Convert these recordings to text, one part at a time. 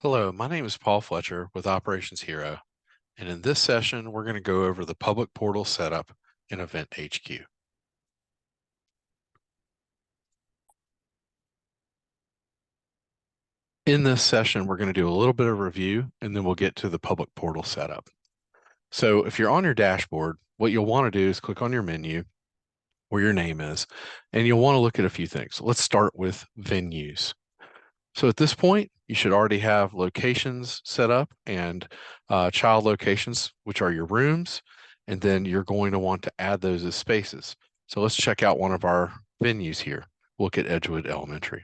Hello, my name is Paul Fletcher with Operations Hero, and in this session, we're going to go over the public portal setup in EventHQ. In this session, we're going to do a little bit of review, and then we'll get to the public portal setup. So if you're on your dashboard, what you'll want to do is click on your menu where your name is, and you'll want to look at a few things. Let's start with venues. So at this point, you should already have locations set up and child locations, which are your rooms, and then you're going to want to add those as spaces. So let's check out one of our venues here. Look at Edgewood Elementary.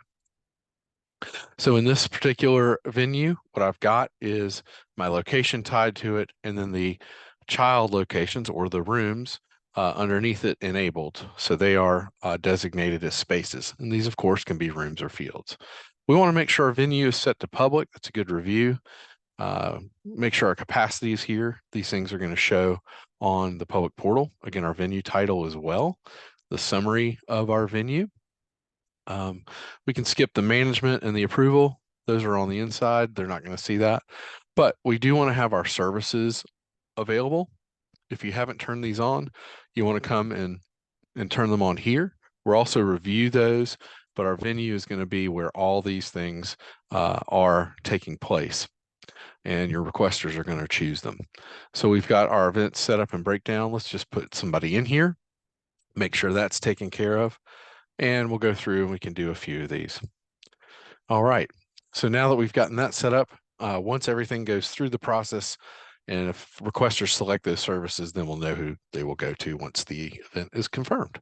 So in this particular venue, what I've got is my location tied to it, and then the child locations or the rooms underneath it enabled. So they are designated as spaces. And these, of course, can be rooms or fields. We want to make sure our venue is set to public. That's a good review. Make sure our capacity is here. These things are going to show on the public portal. Again, our venue title as well, the summary of our venue. We can skip the management and the approval. Those are on the inside. They're not going to see that. But we do want to have our services available. If you haven't turned these on, you want to come and turn them on here. We'll also review those, but our venue is going to be where all these things are taking place, and your requesters are going to choose them. So we've got our events set up and breakdown. Let's just put somebody in here, make sure that's taken care of, and we'll go through and we can do a few of these. All right. So now that we've gotten that set up, once everything goes through the process, and if requesters select those services, then we'll know who they will go to once the event is confirmed.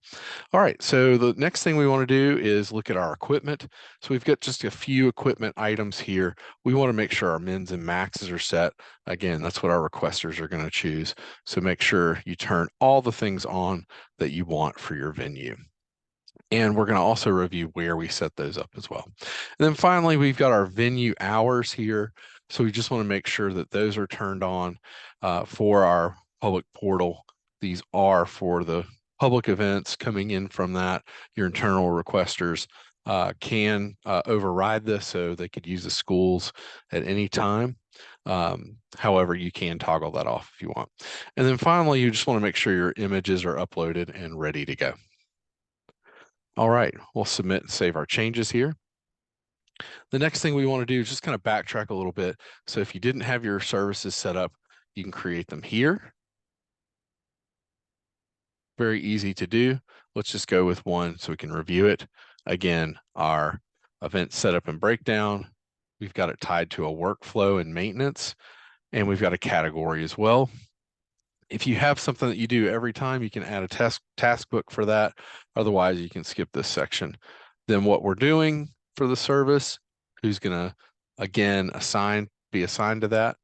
All right, so the next thing we want to do is look at our equipment. So we've got just a few equipment items here. We want to make sure our mins and maxes are set. Again, that's what our requesters are going to choose. So make sure you turn all the things on that you want for your venue. And we're going to also review where we set those up as well. And then finally, we've got our venue hours here. So we just want to make sure that those are turned on for our public portal. These are for the public events coming in from that. Your internal requesters can override this, so they could use the schools at any time. However, you can toggle that off if you want. And then finally, you just want to make sure your images are uploaded and ready to go. All right, we'll submit and save our changes here. The next thing we want to do is just kind of backtrack a little bit. So if you didn't have your services set up, you can create them here. Very easy to do. Let's just go with one so we can review it. Again, our event setup and breakdown. We've got it tied to a workflow and maintenance, and we've got a category as well. If you have something that you do every time, you can add a task book for that. Otherwise, you can skip this section. Then what we're doing for the service, who's going to, again, be assigned to that,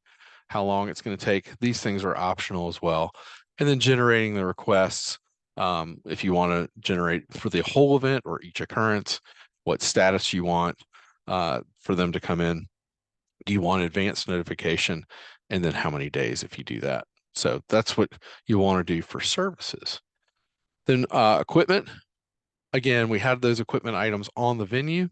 how long it's going to take. These things are optional as well. And then generating the requests, if you want to generate for the whole event or each occurrence, what status you want for them to come in. Do you want advanced notification? And then how many days if you do that. So that's what you want to do for services. Then equipment, again, we had those equipment items on the venue.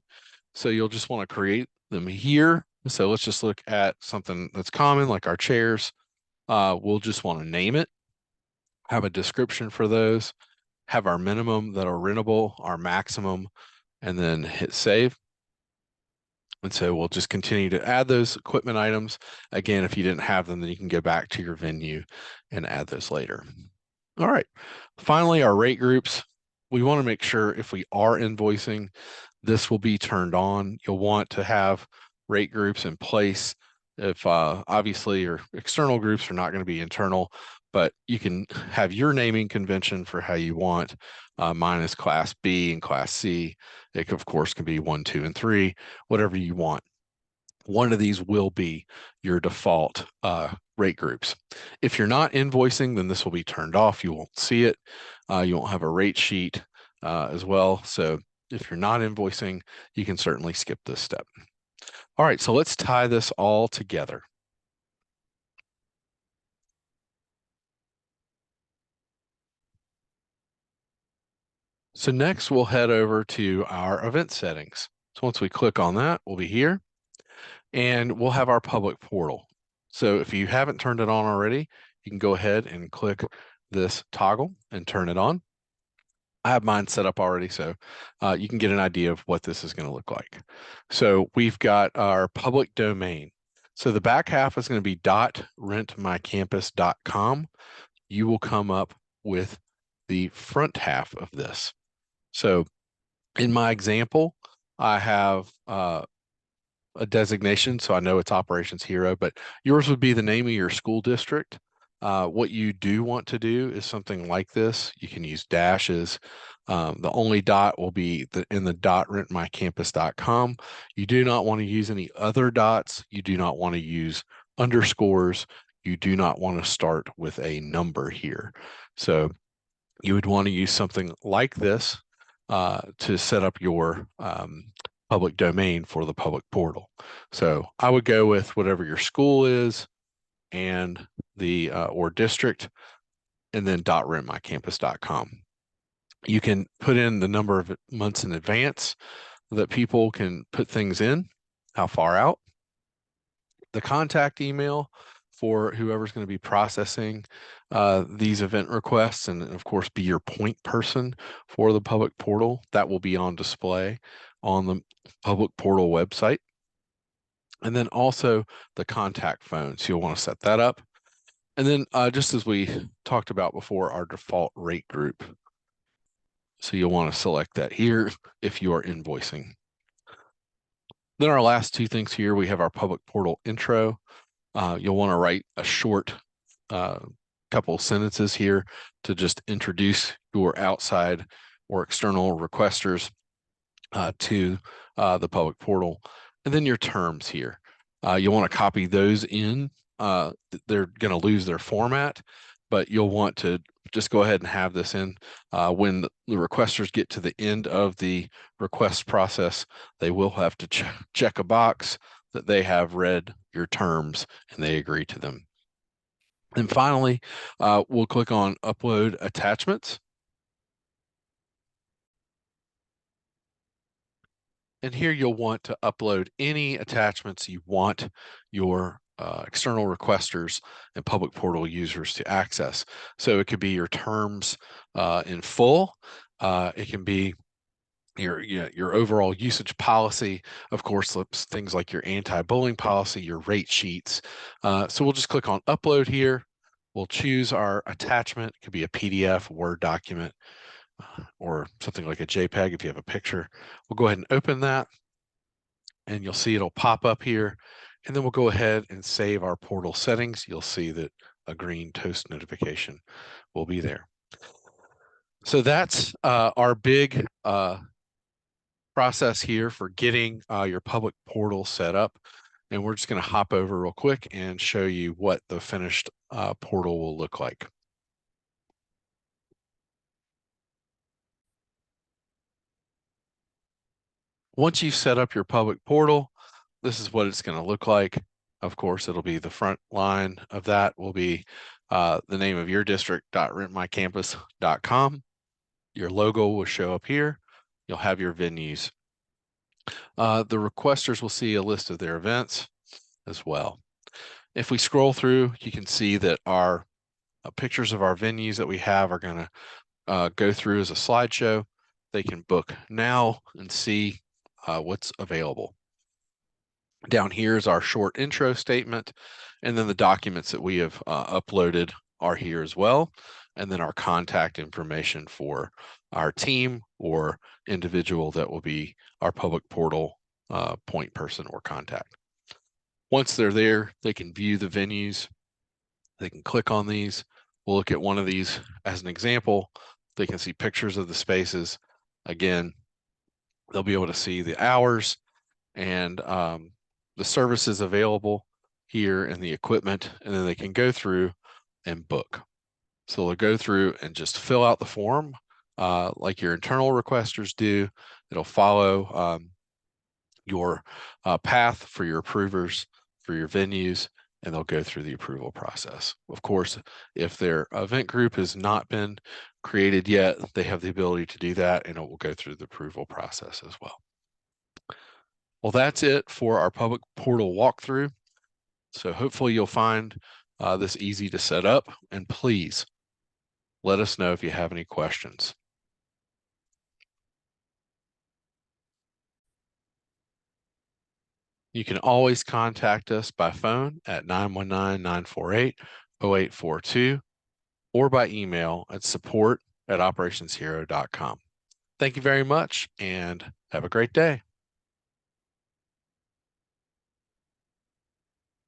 So you'll just want to create them here. So let's just look at something that's common, like our chairs. We'll just want to name it, have a description for those, have our minimum that are rentable, our maximum, and then hit save. And so we'll just continue to add those equipment items. Again, if you didn't have them, then you can go back to your venue and add those later. All right. Finally, our rate groups. We want to make sure if we are invoicing, this will be turned on. You'll want to have rate groups in place. If obviously your external groups are not going to be internal, but you can have your naming convention for how you want. Mine is Class B and Class C. It, of course, can be 1, 2, and 3, whatever you want. One of these will be your default rate groups. If you're not invoicing, then this will be turned off. You won't see it. You won't have a rate sheet as well. So if you're not invoicing, you can certainly skip this step. All right, so let's tie this all together. So next we'll head over to our event settings. So once we click on that, we'll be here. and we'll have our public portal. So if you haven't turned it on already, you can go ahead and click this toggle and turn it on. I have mine set up already, so you can get an idea of what this is going to look like. So we've got our public domain. So the back half is going to be .rentmycampus.com. You will come up with the front half of this. So in my example, I have a designation, so I know it's Operations Hero, but yours would be the name of your school district. What you do want to do is something like this. You can use dashes. The only dot will be in the .rentmycampus.com. You do not want to use any other dots. You do not want to use underscores. You do not want to start with a number here. So you would want to use something like this to set up your public domain for the public portal. So I would go with whatever your school is and the or district, and then .rentmycampus.com. You can put in the number of months in advance that people can put things in, how far out, the contact email for whoever's going to be processing these event requests, and of course be your point person for the public portal. That will be on display on the public portal website. And then also the contact phone. So you'll want to set that up. And then just as we talked about before, our default rate group. So you'll want to select that here if you are invoicing. Then our last two things here, we have our public portal intro. You'll want to write a short couple sentences here to just introduce your outside or external requesters to the public portal. And then your terms here. You'll want to copy those in. They're going to lose their format, but you'll want to just go ahead and have this in. When the requesters get to the end of the request process, they will have to check a box that they have read your terms and they agree to them. And finally, we'll click on Upload Attachments. And here you'll want to upload any attachments you want your external requesters and public portal users to access. So it could be your terms in full. It can be your overall usage policy, of course, things like your anti-bullying policy, your rate sheets. So we'll just click on Upload here. We'll choose our attachment. It could be a PDF, Word document, or something like a JPEG if you have a picture. We'll go ahead and open that, and you'll see it'll pop up here. And then we'll go ahead and save our portal settings. You'll see that a green toast notification will be there. So that's our big process here for getting your public portal set up. And we're just going to hop over real quick and show you what the finished portal will look like. Once you've set up your public portal, this is what it's going to look like. Of course, it'll be the front line of that will be the name of your district.rentmycampus.com. Your logo will show up here. You'll have your venues. The requesters will see a list of their events as well. If we scroll through, you can see that our pictures of our venues that we have are going to go through as a slideshow. They can book now and see what's available. Down here is our short intro statement, and then the documents that we have uploaded are here as well, and then our contact information for our team or individual that will be our public portal point person or contact. Once they're there, they can view the venues. They can click on these. We'll look at one of these as an example. They can see pictures of the spaces. Again, they'll be able to see the hours and the services available here and the equipment, and then they can go through and book. So they'll go through and just fill out the form like your internal requesters do. It'll follow your path for your approvers, for your venues, and they'll go through the approval process. Of course, if their event group has not been created yet, they have the ability to do that, and it will go through the approval process as well. Well, that's it for our public portal walkthrough. So hopefully you'll find this easy to set up, and please let us know if you have any questions. You can always contact us by phone at 919-948-0842 or by email at support@operationshero.com. Thank you very much and have a great day.